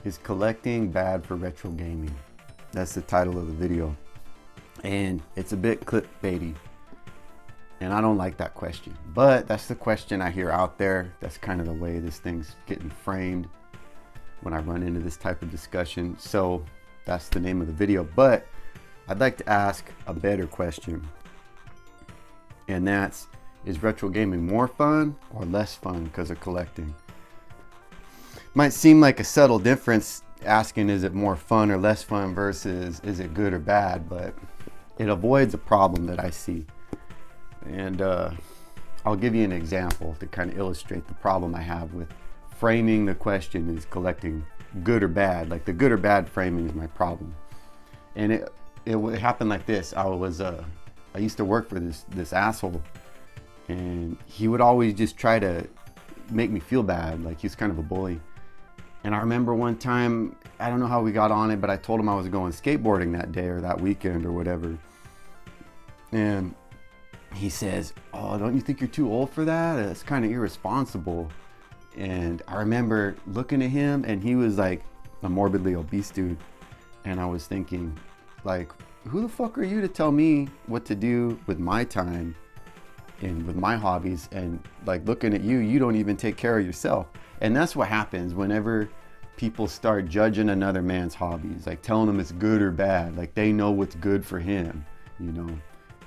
Is collecting bad for retro gaming? That's the title of the video. And it's a bit clickbaity. And I don't like that question. But that's the question I hear out there. That's kind of the way this thing's getting framed when I run into this type of discussion. So that's the name of the video. But I'd like to ask a better question. And that's, is retro gaming more fun or less fun because of collecting? Might seem like a subtle difference asking is it more fun or less fun versus is it good or bad, but it avoids a problem that I see. And I'll give you an example to kind of illustrate the problem I have with framing the question, is collecting good or bad? Like the good or bad framing is my problem. And it would happen like this. I used to work for this asshole, and he would always just try to make me feel bad. Like he's kind of a bully. And I remember one time, I don't know how we got on it, but I told him I was going skateboarding that day or that weekend or whatever. And he says, "Oh, don't you think you're too old for that? It's kind of irresponsible." And I remember looking at him, and he was like a morbidly obese dude. And I was thinking, like, who the fuck are you to tell me what to do with my time and with my hobbies? And like looking at you, you don't even take care of yourself. And that's what happens whenever people start judging another man's hobbies, like telling him it's good or bad, like they know what's good for him, you know,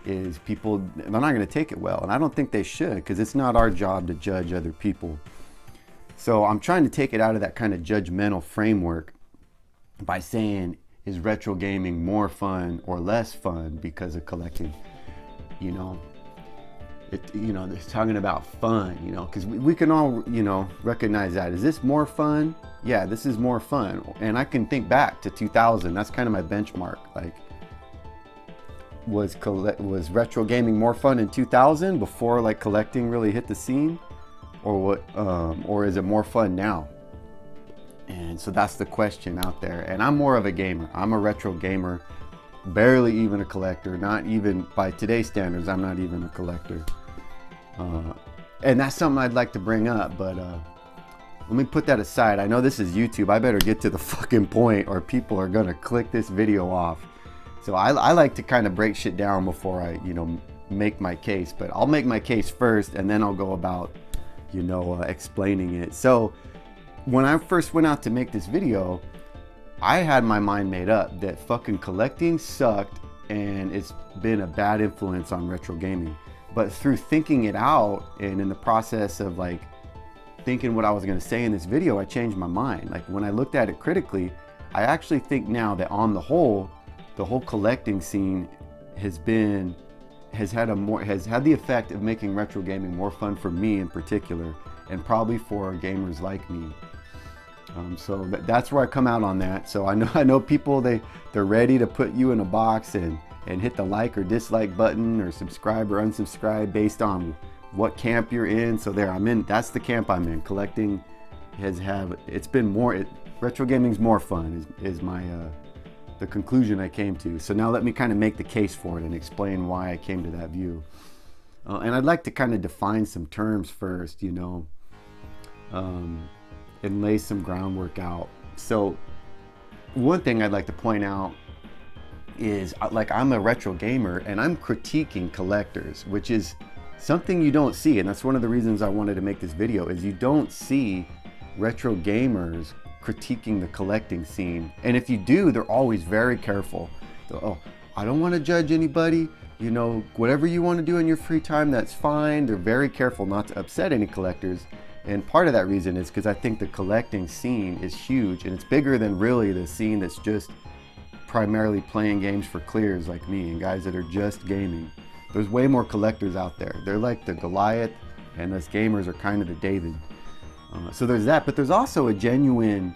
is people, they're not going to take it well. And I don't think they should, because it's not our job to judge other people. So I'm trying to take it out of that kind of judgmental framework by saying, is retro gaming more fun or less fun because of collecting? You know, they're talking about fun, you know, because we can all, you know, recognize that. Is this more fun? Yeah, this is more fun. And I can think back to 2000. That's kind of my benchmark. Like, was retro gaming more fun in 2000 before like collecting really hit the scene, or what? Or is it more fun now? And so that's the question out there. And I'm more of a gamer. I'm a retro gamer, barely even a collector. Not even by today's standards. I'm not even a collector. And that's something I'd like to bring up, but let me put that aside. I know this is YouTube. I better get to the fucking point or people are gonna click this video off. So I like to kind of break shit down before I, you know, make my case. But I'll make my case first, and then I'll go about, you know, explaining it. So when I first went out to make this video, I had my mind made up that fucking collecting sucked and it's been a bad influence on retro gaming. But through thinking it out and in the process of like thinking what I was gonna say in this video, I changed my mind. Like when I looked at it critically, I actually think now that on the whole collecting scene has had the effect of making retro gaming more fun for me in particular, and probably for gamers like me. So that's where I come out on that. So I know people, they're ready to put you in a box and hit the like or dislike button or subscribe or unsubscribe based on what camp you're in. So that's the camp I'm in. Collecting it's been more, retro gaming's more fun is my, the conclusion I came to. So now let me kind of make the case for it and explain why I came to that view. And I'd like to kind of define some terms first, you know, and lay some groundwork out. So one thing I'd like to point out is, like, I'm a retro gamer and I'm critiquing collectors, which is something you don't see. And that's one of the reasons I wanted to make this video, is you don't see retro gamers critiquing the collecting scene. And if you do, they're always very careful. Oh, I don't want to judge anybody. You know, whatever you want to do in your free time, that's fine. They're very careful not to upset any collectors. And part of that reason is because I think the collecting scene is huge, and it's bigger than really the scene that's just primarily playing games for clears like me and guys that are just gaming. There's way more collectors out there. They're like the Goliath, and us gamers are kind of the David. So there's that, but there's also a genuine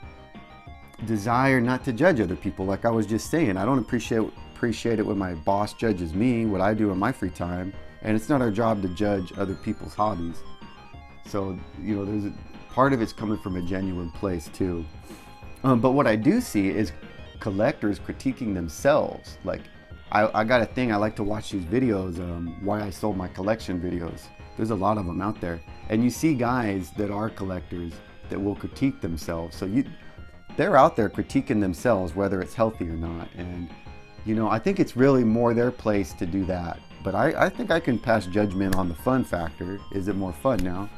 desire not to judge other people. Like I was just saying, I don't appreciate it when my boss judges me, what I do in my free time, and it's not our job to judge other people's hobbies. So, you know, there's part of it's coming from a genuine place too. But what I do see is collectors critiquing themselves. Like, I got a thing, I like to watch these videos, why I sold my collection videos. There's a lot of them out there. And you see guys that are collectors that will critique themselves. So they're out there critiquing themselves, whether it's healthy or not. And I think it's really more their place to do that. But I think I can pass judgment on the fun factor. Is it more fun now?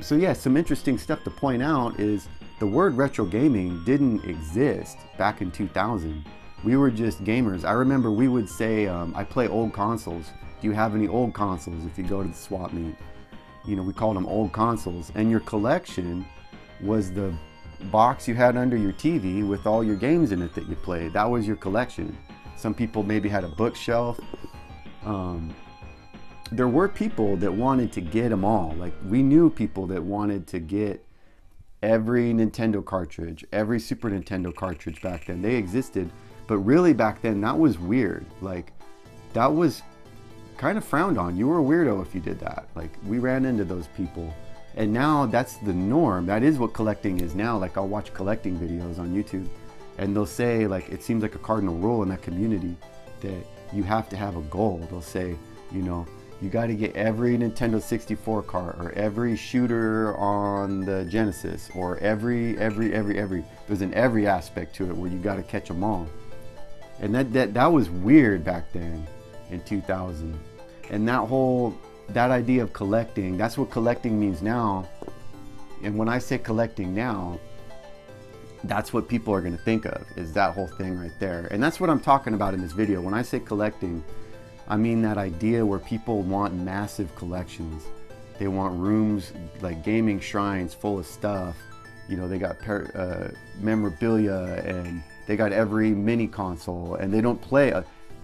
So yeah, some interesting stuff to point out is the word retro gaming didn't exist back in 2000. We were just gamers. I remember we would say, I play old consoles. Do you have any old consoles? If you go to the swap meet, we called them old consoles. And your collection was the box you had under your TV with all your games in it that you played. That was your collection. Some people maybe had a bookshelf. There were people that wanted to get them all. Like, we knew people that wanted to get every Nintendo cartridge, every Super Nintendo cartridge back then. They existed, but really back then that was weird. Like, that was kind of frowned on. You were a weirdo if you did that. Like, we ran into those people. And now that's the norm. That is what collecting is now. Like, I'll watch collecting videos on YouTube and they'll say, like, it seems like a cardinal rule in that community that you have to have a goal. They'll say, you got to get every Nintendo 64 cart, or every shooter on the Genesis, or every. There's an every aspect to it where you got to catch them all. And that was weird back then in 2000. And that idea of collecting, that's what collecting means now. And when I say collecting now, that's what people are going to think of, is that whole thing right there. And that's what I'm talking about in this video. When I say collecting, I mean that idea where people want massive collections. They want rooms, like gaming shrines full of stuff. They got memorabilia, and they got every mini console, and they don't play.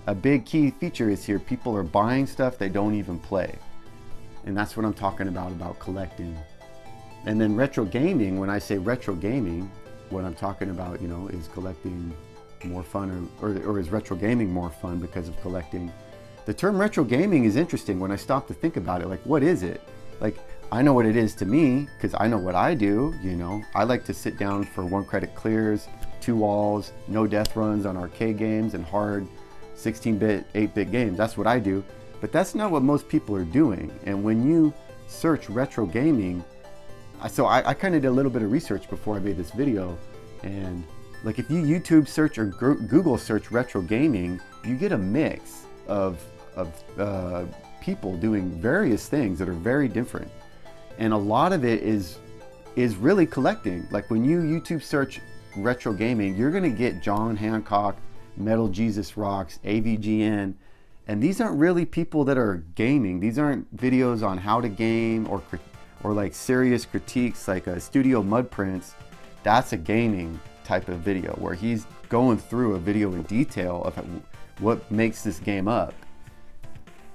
A big key feature is here, people are buying stuff they don't even play. And that's what I'm talking about collecting. And then retro gaming, when I say retro gaming, what I'm talking about, is collecting more fun, or is retro gaming more fun because of collecting? The term retro gaming is interesting when I stop to think about it. Like, what is it? Like, I know what it is to me because I know what I do. I like to sit down for 1 credit clears, 2 walls, no death runs on arcade games and hard 16-bit, 8-bit games. That's what I do. But that's not what most people are doing. And when you search retro gaming, so I kind of did a little bit of research before I made this video. And like, if you YouTube search or Google search retro gaming, you get a mix of people doing various things that are very different. And a lot of it is really collecting. Like, when you YouTube search retro gaming, you're going to get John Hancock, Metal Jesus Rocks, AVGN, and these aren't really people that are gaming. These aren't videos on how to game or like serious critiques like a Studio Mud Prince. That's a gaming type of video where he's going through a video in detail of what makes this game up.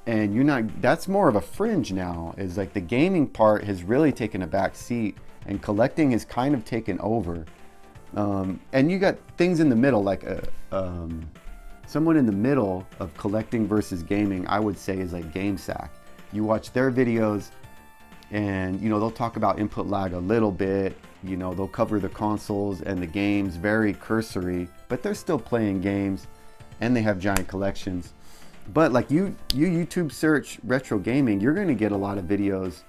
And that's more of a fringe now. Is like the gaming part has really taken a back seat and collecting has kind of taken over. And you got things in the middle, like someone in the middle of collecting versus gaming, I would say, is like GameSack. You watch their videos and they'll talk about input lag a little bit. They'll cover the consoles and the games very cursory, but they're still playing games and they have giant collections. But like you YouTube search retro gaming, you're going to get a lot of videos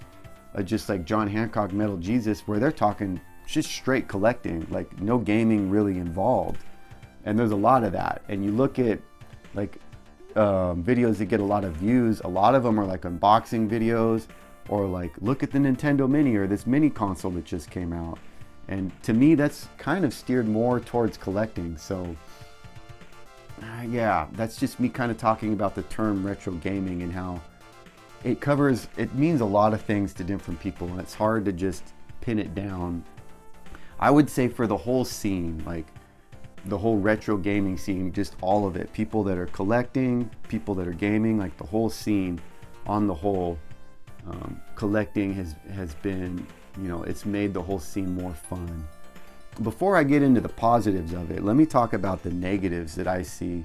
just like John Hancock, Metal Jesus, where they're talking just straight collecting, like no gaming really involved. And there's a lot of that. And you look at like videos that get a lot of views, a lot of them are like unboxing videos, or like, look at the Nintendo Mini or this mini console that just came out. And to me, that's kind of steered more towards collecting. So yeah, that's just me kind of talking about the term retro gaming and how it means a lot of things to different people, and it's hard to just pin it down. I would say for the whole scene, like the whole retro gaming scene, just all of it, people that are collecting, people that are gaming, like the whole scene on the whole, collecting has been, it's made the whole scene more fun. Before I get into the positives of it, let me talk about the negatives that I see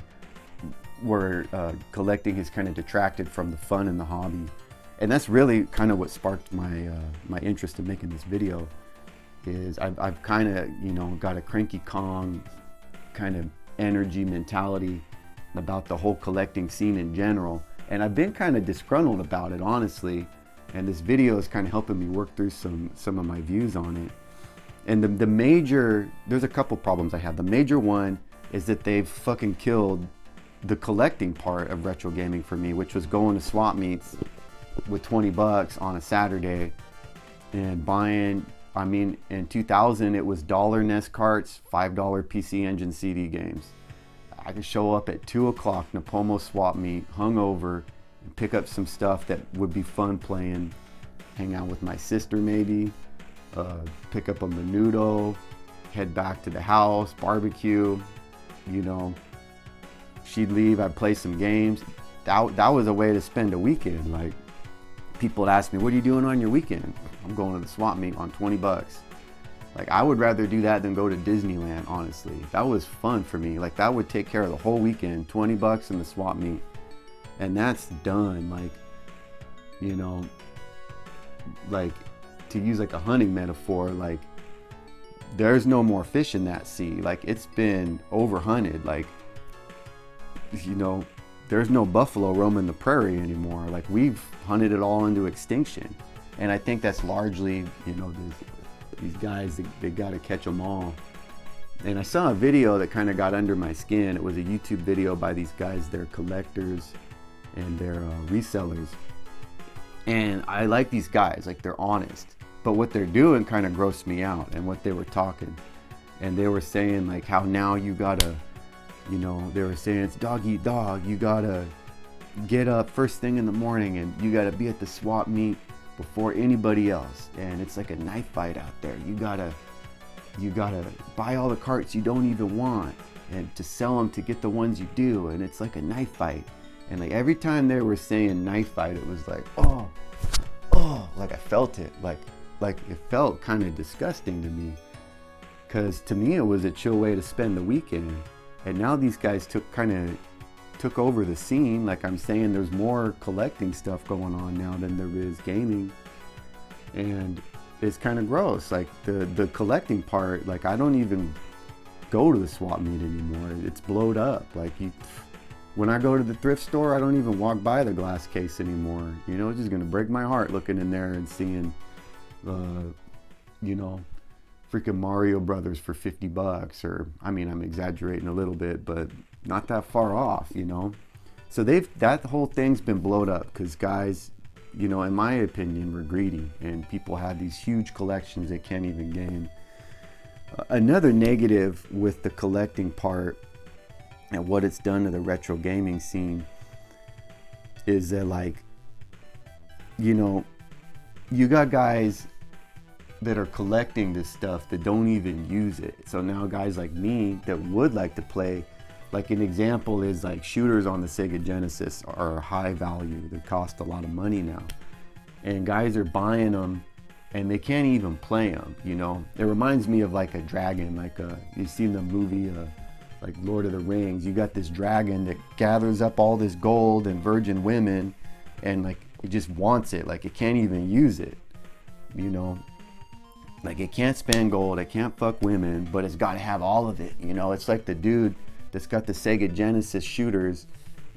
where collecting has kind of detracted from the fun in the hobby. And that's really kind of what sparked my interest in making this video. Is I've kind of, got a Cranky Kong kind of energy mentality about the whole collecting scene in general. And I've been kind of disgruntled about it, honestly. And this video is kind of helping me work through some of my views on it. And the major, there's a couple problems I have. The major one is that they've fucking killed the collecting part of retro gaming for me, which was going to swap meets with 20 bucks on a Saturday and buying, I mean, in 2000 it was $1 NES carts, $5 PC Engine CD games. I could show up at 2 o'clock, Napomo swap meet, hungover, and pick up some stuff that would be fun playing, hang out with my sister maybe, pick up a Menudo, head back to the house, barbecue, you know. She'd leave, I'd play some games. That was a way to spend a weekend. Like, people would ask me, what are you doing on your weekend? I'm going to the swap meet on 20 bucks. Like, I would rather do that than go to Disneyland, honestly. That was fun for me. Like, that would take care of the whole weekend, 20 bucks in the swap meet. And that's done. Like, you know, like, to use like a hunting metaphor, like, there's no more fish in that sea. Like, it's been overhunted. Like, you know, there's no buffalo roaming the prairie anymore. Like, we've hunted it all into extinction. And I think that's largely, you know, these guys, they got to catch them all. And I saw a video that kind of got under my skin. It was a YouTube video by these guys. They're collectors and they're resellers. And I like these guys, like, they're honest. But what they're doing kind of grossed me out, and what they were talking. And they were saying, like, how now you gotta, you know, they were saying it's dog eat dog. You gotta get up first thing in the morning and you gotta be at the swap meet before anybody else. And it's like a knife fight out there. You gotta buy all the carts you don't even want and to sell them to get the ones you do. And it's like a knife fight. And like every time they were saying knife fight, it was like, oh, like I felt it. Like it felt kind of disgusting to me. Because to me, it was a chill way to spend the weekend. And now these guys took over the scene. Like I'm saying, there's more collecting stuff going on now than there is gaming. And it's kind of gross. Like the collecting part, like I don't even go to the swap meet anymore. It's blowed up. Like when I go to the thrift store, I don't even walk by the glass case anymore. You know, it's just gonna break my heart looking in there and seeing, you know, freaking Mario Brothers for 50 bucks. Or, I mean, I'm exaggerating a little bit, but not that far off, you know. So that whole thing's been blowed up because guys, you know, in my opinion, were greedy, and people had these huge collections they can't even game. Another negative with the collecting part and what it's done to the retro gaming scene is that, like, you know, you got guys that are collecting this stuff that don't even use it. So now guys like me that would like to play, like an example is like shooters on the Sega Genesis are high value. They cost a lot of money now. And guys are buying them and they can't even play them, you know. It reminds me of like a dragon, like you've seen the movie like Lord of the Rings. You got this dragon that gathers up all this gold and virgin women, and like it just wants it. Like it can't even use it, you know. Like it can't spend gold, it can't fuck women, but it's got to have all of it, you know. It's like the dude that's got the Sega Genesis shooters,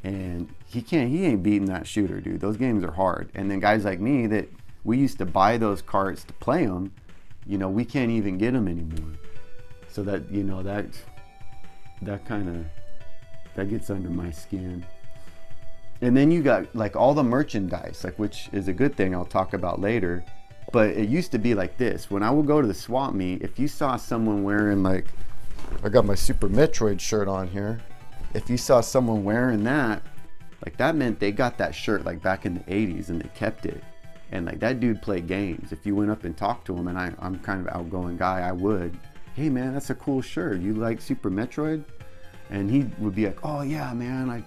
and he ain't beating that shooter, dude. Those games are hard. And then guys like me that we used to buy those carts to play them, you know, we can't even get them anymore. So that, you know, that gets under my skin. And then you got like all the merchandise, like, which is a good thing I'll talk about later. But it used to be like this. When I would go to the swap meet, if you saw someone wearing, like, I got my Super Metroid shirt on here. If you saw someone wearing that, like, that meant they got that shirt like back in the 80s and they kept it. And like that dude played games. If you went up and talked to him, and I'm kind of an outgoing guy, I would, hey man, that's a cool shirt. You like Super Metroid? And he would be like, oh yeah, man,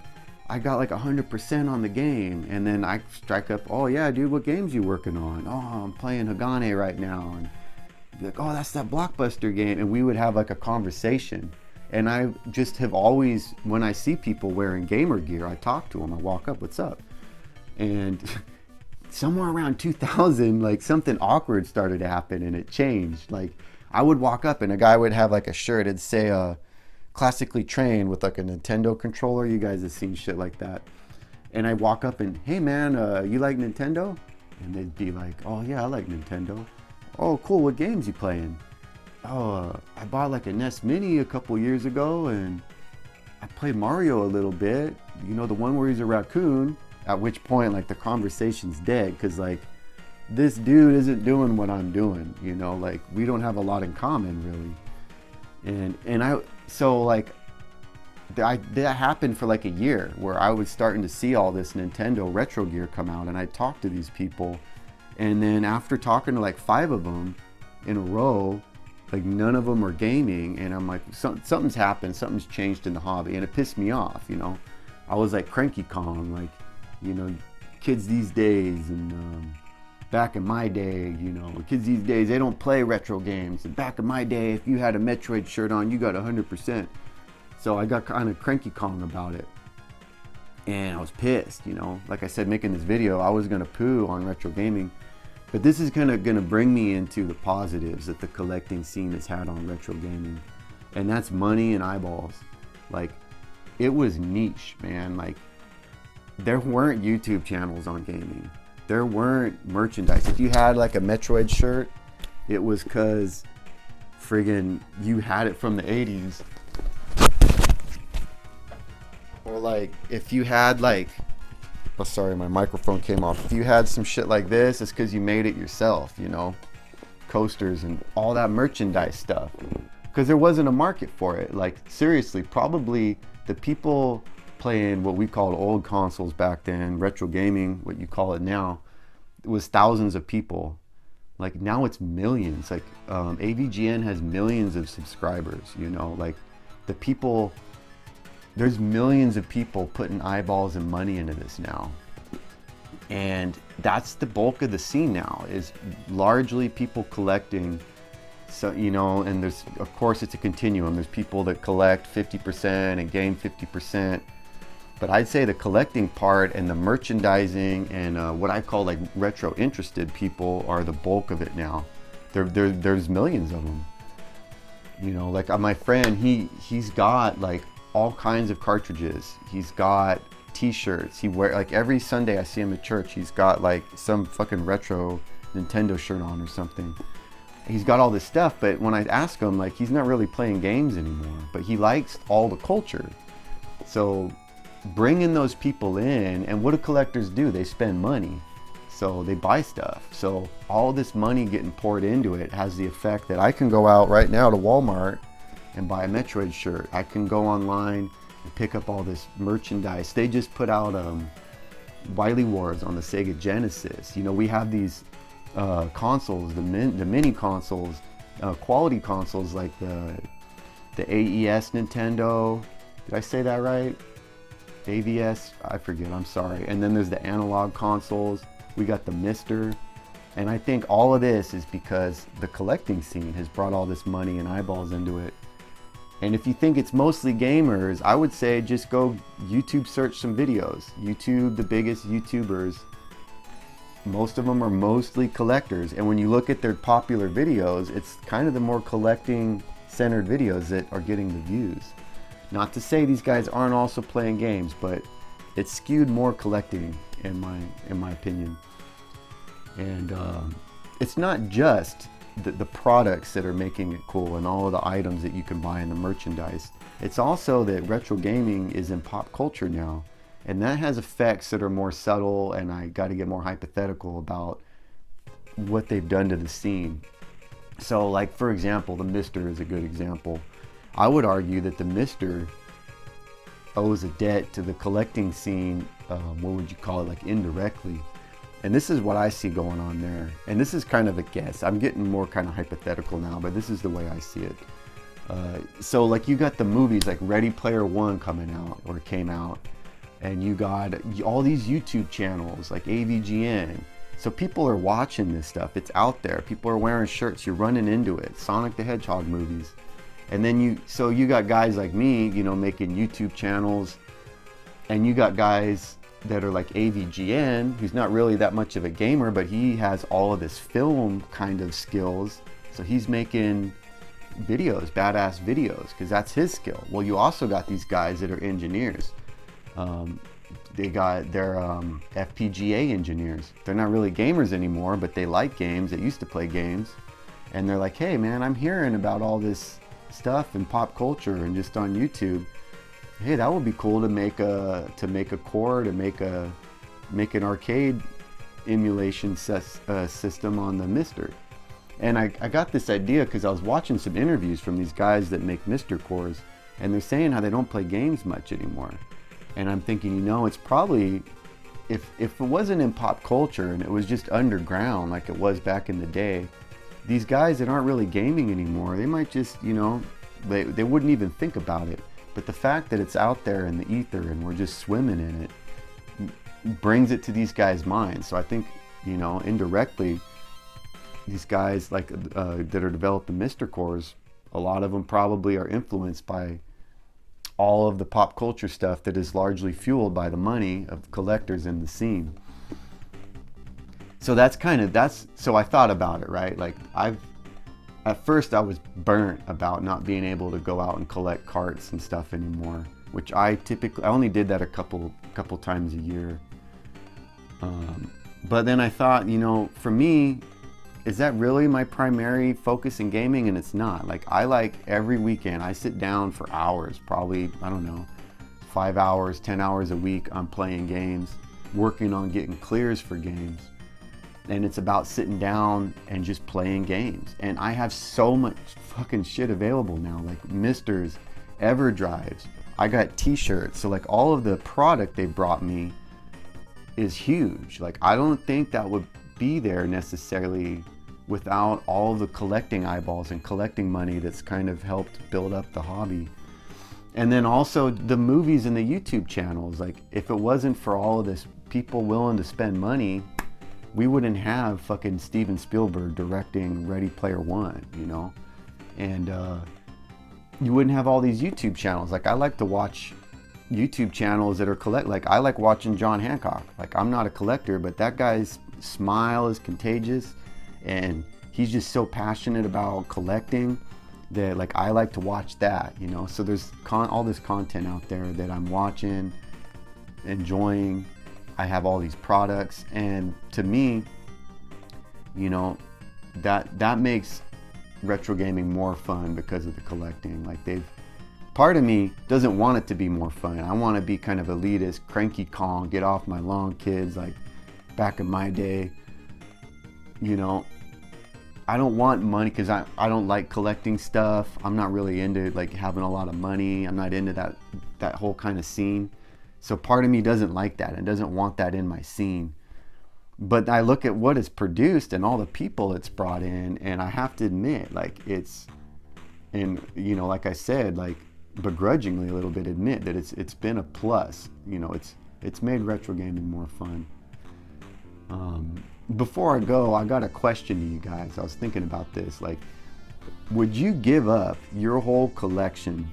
I got like 100% on the game. And then I strike up, oh yeah, dude, what games you working on? Oh, I'm playing Hagane right now. And be like, oh, that's that Blockbuster game. And we would have like a conversation. And I just have always, when I see people wearing gamer gear, I talk to them. I walk up, what's up? And somewhere around 2000, like something awkward started to happen and it changed. Like I would walk up and a guy would have like a shirt, it'd say classically trained with like a Nintendo controller. You guys have seen shit like that. And I walk up and, hey man, you like Nintendo? And they'd be like, oh yeah, I like Nintendo. Oh cool, what games you playing? Oh, I bought like a NES Mini a couple years ago and I played Mario a little bit. You know, the one where he's a raccoon. At which point, like, the conversation's dead, because like, this dude isn't doing what I'm doing, you know, like, we don't have a lot in common really. So like, that happened for like a year, where I was starting to see all this Nintendo retro gear come out, and I talked to these people, and then after talking to like 5 of them in a row, like none of them were gaming, and I'm like, something's happened, something's changed in the hobby, and it pissed me off, you know. I was like Cranky Kong, like, you know, kids these days, and back in my day, you know, kids these days, they don't play retro games. And back in my day, if you had a Metroid shirt on, you got 100%. So I got kind of Cranky Kong about it. And I was pissed, you know. Like I said, making this video, I was gonna poo on retro gaming. But this is gonna bring me into the positives that the collecting scene has had on retro gaming. And that's money and eyeballs. Like, it was niche, man. Like, there weren't YouTube channels on gaming. There weren't merchandise. If you had like a Metroid shirt, it was cause friggin' you had it from the 80s. Or like, if you had like, oh sorry, my microphone came off. If you had some shit like this, it's cause you made it yourself, you know? Coasters and all that merchandise stuff. Cause there wasn't a market for it. Like, seriously, probably the people playing what we called old consoles back then, retro gaming, what you call it now, it was thousands of people. Like, now it's millions. Like, AVGN has millions of subscribers, you know, like the people, there's millions of people putting eyeballs and money into this now. And that's the bulk of the scene now, is largely people collecting. So, you know, and there's, of course, it's a continuum. There's people that collect 50% and game 50%. But I'd say the collecting part and the merchandising and what I call like retro interested people are the bulk of it now. There's millions of them. You know, like my friend, he's got like all kinds of cartridges. He's got t-shirts. He wear, like, every Sunday I see him at church, he's got like some fucking retro Nintendo shirt on or something. He's got all this stuff, but when I ask him, like, he's not really playing games anymore, but he likes all the culture. So bringing those people in, and what do collectors do? They spend money, so they buy stuff. So all this money getting poured into it has the effect that I can go out right now to Walmart and buy a Metroid shirt. I can go online and pick up all this merchandise. They just put out Wily Wars on the Sega Genesis. You know, we have these consoles, the mini consoles, quality consoles, like the AES Nintendo. Did I say that right? AVS, I forget, I'm sorry. And then there's the analog consoles. We got the Mister. And I think all of this is because the collecting scene has brought all this money and eyeballs into it. And if you think it's mostly gamers, I would say just go YouTube search some videos. YouTube, the biggest YouTubers, most of them are mostly collectors. And when you look at their popular videos, it's kind of the more collecting centered videos that are getting the views. Not to say these guys aren't also playing games, but it's skewed more collecting in my opinion. And it's not just the products that are making it cool and all of the items that you can buy in the merchandise. It's also that retro gaming is in pop culture now, and that has effects that are more subtle, and I got to get more hypothetical about what they've done to the scene. So, like, for example, the Mister is a good example. I would argue that the Mister owes a debt to the collecting scene, what would you call it, like indirectly. And this is what I see going on there. And this is kind of a guess. I'm getting more kind of hypothetical now, but this is the way I see it. So like, you got the movies like Ready Player One coming out, or came out, and you got all these YouTube channels like AVGN. So people are watching this stuff. It's out there. People are wearing shirts. You're running into it. Sonic the Hedgehog movies. And then you got guys like me, you know, making YouTube channels, and you got guys that are like AVGN, who's not really that much of a gamer, but he has all of this film kind of skills. So he's making videos, badass videos, because that's his skill. Well, you also got these guys that are engineers. they're FPGA engineers. They're not really gamers anymore, but they like games. They used to play games, and they're like, hey man, I'm hearing about all this stuff in pop culture and just on YouTube. Hey, that would be cool to make a core, to make an arcade emulation system on the MiSTer. And I got this idea because I was watching some interviews from these guys that make MiSTer cores, and they're saying how they don't play games much anymore. And I'm thinking, you know, it's probably, if it wasn't in pop culture and it was just underground like it was back in the day, these guys that aren't really gaming anymore, they might just, you know, they wouldn't even think about it. But the fact that it's out there in the ether and we're just swimming in it brings it to these guys' minds. So I think, you know, indirectly, these guys like that are developing MiSTer cores, a lot of them probably are influenced by all of the pop culture stuff that is largely fueled by the money of collectors in the scene. So so I thought about it, right? Like at first I was burnt about not being able to go out and collect carts and stuff anymore, which I only did that a couple times a year. But then I thought, you know, for me, is that really my primary focus in gaming? And it's not. Like, I like every weekend, I sit down for hours, probably, I don't know, 5 hours, 10 hours a week. I'm playing games, working on getting clears for games. And it's about sitting down and just playing games. And I have so much fucking shit available now, like MiSTers, EverDrives. I got t-shirts. So like all of the product they brought me is huge. Like, I don't think that would be there necessarily without all the collecting eyeballs and collecting money that's kind of helped build up the hobby. And then also the movies and the YouTube channels. Like, if it wasn't for all of this people willing to spend money, we wouldn't have fucking Steven Spielberg directing Ready Player One, you know? And you wouldn't have all these YouTube channels. Like, I like to watch YouTube channels that are like, I like watching John Hancock. Like, I'm not a collector, but that guy's smile is contagious, and he's just so passionate about collecting that, like, I like to watch that, you know? So there's all this content out there that I'm watching, enjoying. I have all these products, and to me, you know, that makes retro gaming more fun because of the collecting. Like, part of me doesn't want it to be more fun. I want to be kind of elitist, cranky Kong, get off my lawn, kids, like back in my day. You know, I don't want money because I don't like collecting stuff. I'm not really into like having a lot of money. I'm not into that whole kind of scene. So part of me doesn't like that and doesn't want that in my scene. But I look at what it's produced and all the people it's brought in, and I have to admit, like, and you know, like I said, like, begrudgingly a little bit admit that it's been a plus. You know, it's made retro gaming more fun. Before I go, I got a question to you guys. I was thinking about this. Like, would you give up your whole collection,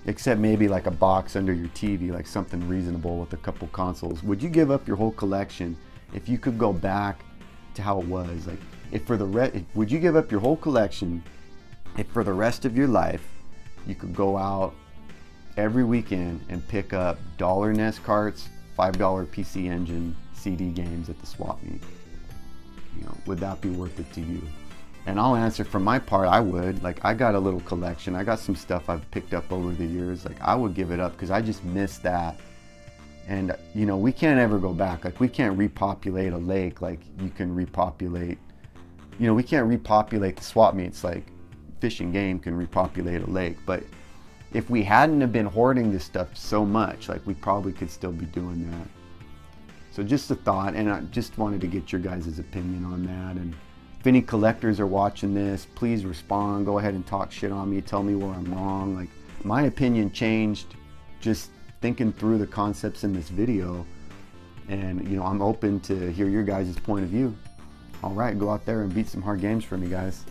except maybe like a box under your TV, like something reasonable with a couple consoles? Would you give up your whole collection if you could go back to how it was? Like, would you give up your whole collection if for the rest of your life you could go out every weekend and pick up dollar NES carts, $5 PC Engine CD games at the swap meet? You know, would that be worth it to you? And I'll answer, for my part, I would. Like, I got a little collection. I got some stuff I've picked up over the years. Like, I would give it up because I just miss that. And, you know, we can't ever go back. Like, we can't repopulate a lake like you can repopulate. You know, we can't repopulate the swap meets like Fish and Game can repopulate a lake. But if we hadn't have been hoarding this stuff so much, like, we probably could still be doing that. So just a thought, and I just wanted to get your guys' opinion on that. And if any collectors are watching this, please respond. Go ahead and talk shit on me. Tell me where I'm wrong. Like, my opinion changed just thinking through the concepts in this video. And, you know, I'm open to hear your guys' point of view. All right, go out there and beat some hard games for me, guys.